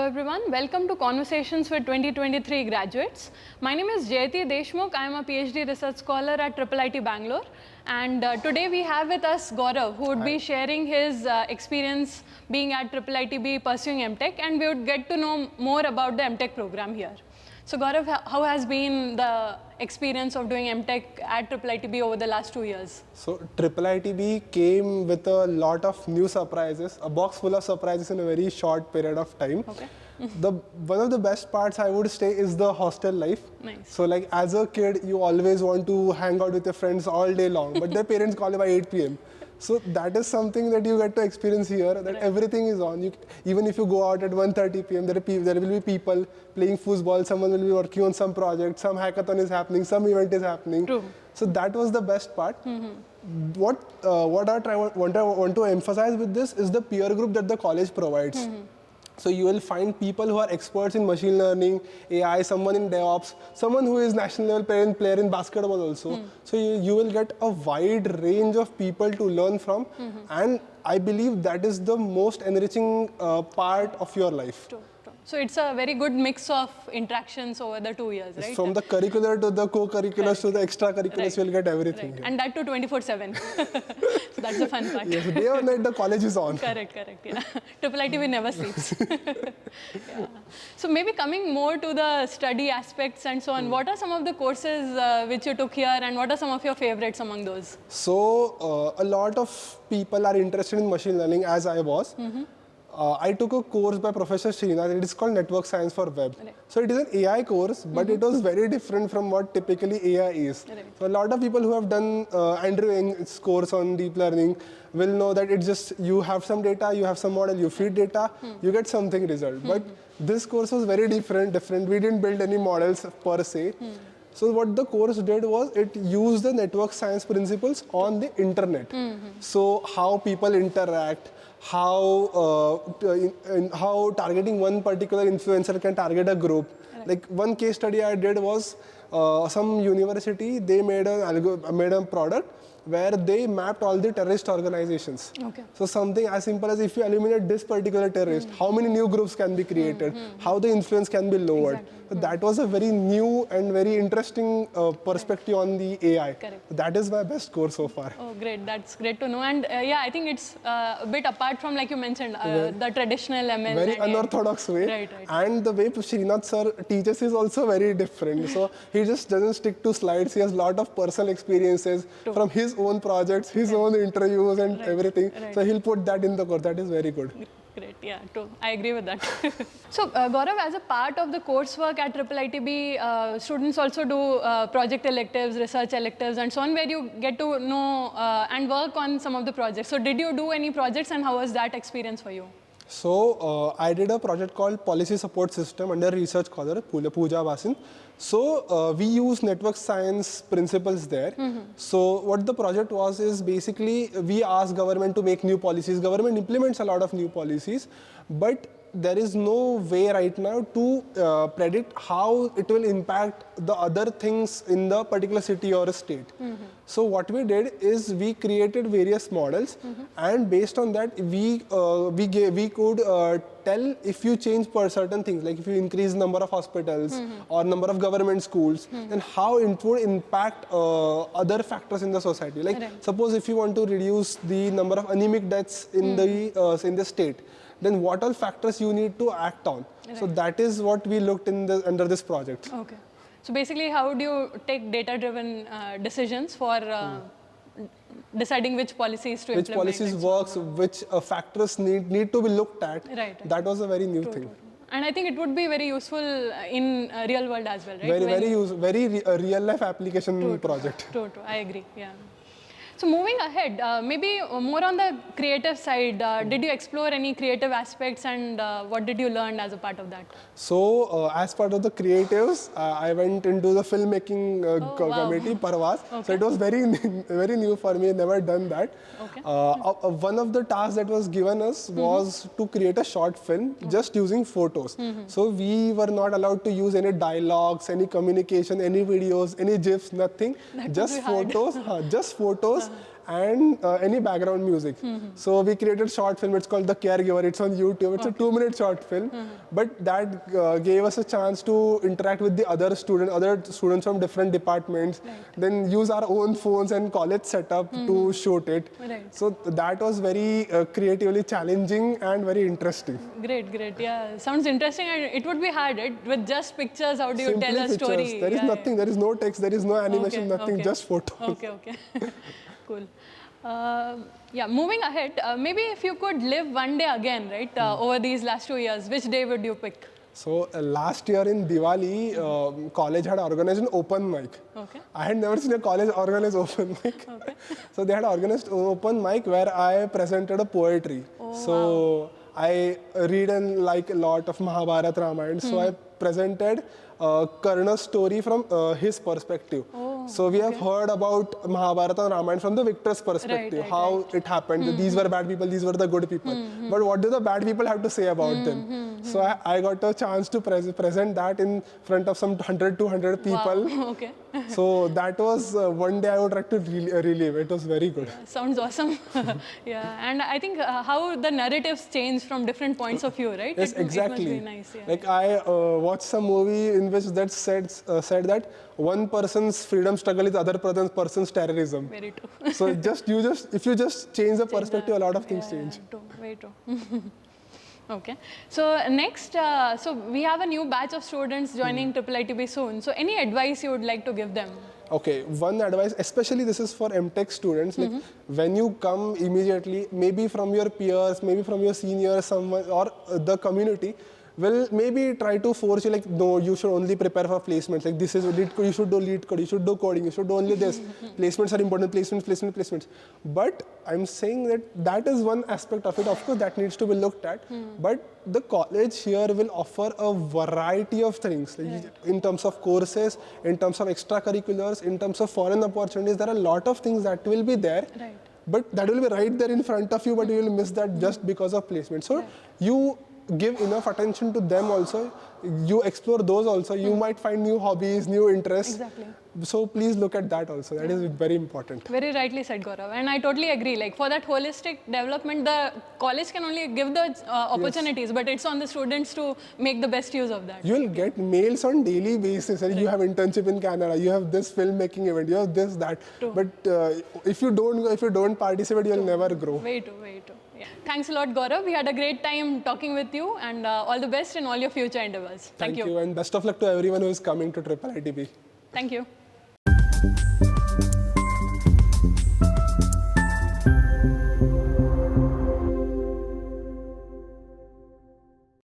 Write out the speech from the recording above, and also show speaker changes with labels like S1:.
S1: everyone, welcome to Conversations with 2023 graduates. My name is Jayati Deshmukh. I am a PhD research scholar at IIIT-Bangalore, and today we have with us Gaurav, who would be sharing his experience being at IIITB pursuing M.Tech, and we would get to know more about the M.Tech program here. So Gaurav, how has been the experience of doing M.Tech at IIITB over the last 2 years?
S2: So IIITB came with a lot of new surprises, a box full of surprises in a very short period of time.
S1: Okay.
S2: One of the best parts I would say is the hostel life.
S1: Nice.
S2: So like as a kid, you always want to hang out with your friends all day long, but their parents call you by 8 p.m. So that is something that you get to experience here, that everything is on. Even if you go out at 1:30 p.m., there will be people playing football, someone will be working on some project, some hackathon is happening, some event is happening.
S1: True.
S2: So that was the best part. What I want to emphasize with this is the peer group that the college provides. So you will find people who are experts in machine learning, AI, someone in DevOps, someone who is national level player in basketball also. So you will get a wide range of people to learn from, and I believe that is the most enriching part of your life.
S1: True. So it's a very good mix of interactions over the 2 years, right?
S2: From the curricular to the co-curriculars to the extracurriculars, you'll get everything.
S1: Right. And that too 24/7. So that's the fun part.
S2: Yes, day or night the college is on.
S1: Correct, yeah. IIITB never sleeps. Yeah. So maybe coming more to the study aspects and so on, what are some of the courses which you took here, and what are some of your favorites among those?
S2: So a lot of people are interested in machine learning, as I was. I took a course by Professor Srinath. It is called Network Science for Web.
S1: Right.
S2: So it is an AI course, but it was very different from what typically AI is.
S1: Right.
S2: So a lot of people who have done Andrew Ng's course on deep learning will know that it's just you have some data, you have some model, you feed data, you get something result. But this course was very different. We didn't build any models per se. So what the course did was it used the network science principles on the internet. So how people interact, how targeting one particular influencer can target a group. Right. Like one case study I did was some university, they made a product where they mapped all the terrorist organizations.
S1: Okay.
S2: So something as simple as if you eliminate this particular terrorist, how many new groups can be created, how the influence can be lowered.
S1: Exactly.
S2: So that was a very new and very interesting perspective on the AI.
S1: Correct.
S2: That is my best course so far.
S1: Oh, great. That's great to know. And yeah, I think it's a bit apart from, like you mentioned, the traditional ML.
S2: Very unorthodox way.
S1: Right.
S2: And the way Srinath sir teaches is also very different. So he just doesn't stick to slides. He has a lot of personal experiences from his own projects, his own interviews and everything. So he'll put that in the course. That is very good.
S1: Great, yeah, true. I agree with that. So, Gaurav, as a part of the coursework at IIITB, students also do project electives, research electives, and so on, where you get to know and work on some of the projects. So, did you do any projects, and how was that experience for you?
S2: So, I did a project called Policy Support System under research scholar Pooja Basin. So, we use network science principles there. So, what the project was is basically we ask government to make new policies. Government implements a lot of new policies, but there is no way right now to predict how it will impact the other things in the particular city or a state. So what we did is we created various models, and based on that we could tell if you change per certain things, like if you increase number of hospitals or number of government schools, then how it would impact other factors in the society. Like suppose if you want to reduce the number of anemic deaths in the state, then what all factors you need to act on. So that is what we looked in under this project.
S1: Okay. So basically, how do you take data-driven decisions for deciding which policies to implement?
S2: Which policies works, which factors need to be looked at.
S1: Right.
S2: That was a very new thing.
S1: True. And I think it would be very useful in real world as well, right?
S2: Very real life application project.
S1: True. I agree. Yeah. So moving ahead, maybe more on the creative side, did you explore any creative aspects, and what did you learn as a part of that?
S2: So as part of the creatives, I went into the filmmaking committee, Parvaz.
S1: Okay.
S2: So it was very new for me, never done that.
S1: Okay.
S2: One of the tasks that was given us was to create a short film just using photos. So we were not allowed to use any dialogues, any communication, any videos, any GIFs, nothing. Just photos, and any background music. So we created short film. It's called The Caregiver. It's on YouTube. It's a 2-minute short film, but that gave us a chance to interact with the other students from different departments. Then use our own phones and college setup to shoot it. So that was very creatively challenging and very interesting.
S1: Great, great. Yeah, sounds interesting, and it would be hard, right? With just pictures, how do you
S2: Simply
S1: tell a
S2: pictures.
S1: story?
S2: There is nothing. There is no text. There is no animation. Nothing.
S1: Okay.
S2: Just photos.
S1: Okay, okay. Cool. Yeah, moving ahead, maybe if you could live one day again, right, over these last 2 years, which day would you pick?
S2: So last year in Diwali, college had organized an open mic.
S1: Okay.
S2: I had never seen a college organize open mic.
S1: Okay.
S2: So they had organized open mic where I presented a poetry. So I read and like a lot of Mahabharata, Ramayana. So I presented Karna's story from his perspective. So we have heard about Mahabharata and Ramayana from the victor's perspective, how it happened. These were bad people, these were the good people. But what do the bad people have to say about them? So I got a chance to present that in front of some 100-200 people.
S1: Wow. Okay.
S2: So that was one day I would like to relive. It was very good.
S1: Sounds awesome. Yeah, and I think how the narratives change from different points of view, right?
S2: Yes, exactly.
S1: It must be nice. Yeah.
S2: Like I watched some movie in which that said that one person's freedom struggle is other person's terrorism.
S1: Very true.
S2: So if you just change the perspective, a lot of things change.
S1: True. Very true. Okay. So next, so we have a new batch of students joining IIITB soon. So any advice you would like to give them?
S2: Okay, one advice, especially this is for M.Tech students, like when you come immediately, maybe from your peers, maybe from your seniors, someone or the community, will maybe try to force you like, no, you should only prepare for placements. Like this is lead code, you should do lead code, you should do coding, you should do only this. Placements are important, placements. But I'm saying that is one aspect of it. Of course, that needs to be looked at. But the college here will offer a variety of things like in terms of courses, in terms of extracurriculars, in terms of foreign opportunities. There are a lot of things that will be there.
S1: Right.
S2: But that will be right there in front of you, but you will miss that just because of placement. So you give enough attention to them also, you explore those also, you might find new hobbies, new interests.
S1: Exactly.
S2: So please look at that also, that is very important.
S1: Very rightly said, Gaurav, and I totally agree. Like for that holistic development, the college can only give the opportunities, but it's on the students to make the best use of that.
S2: You will get mails on daily basis, and you have internship in Canada, you have this filmmaking event, you have this, that.
S1: True.
S2: But if you don't participate, you'll never grow.
S1: Very true, very true. Yeah. Thanks a lot, Gaurav. We had a great time talking with you, and all the best in all your future endeavors. Thank you.
S2: And best of luck to everyone who is coming to IIITB.
S1: Thank you.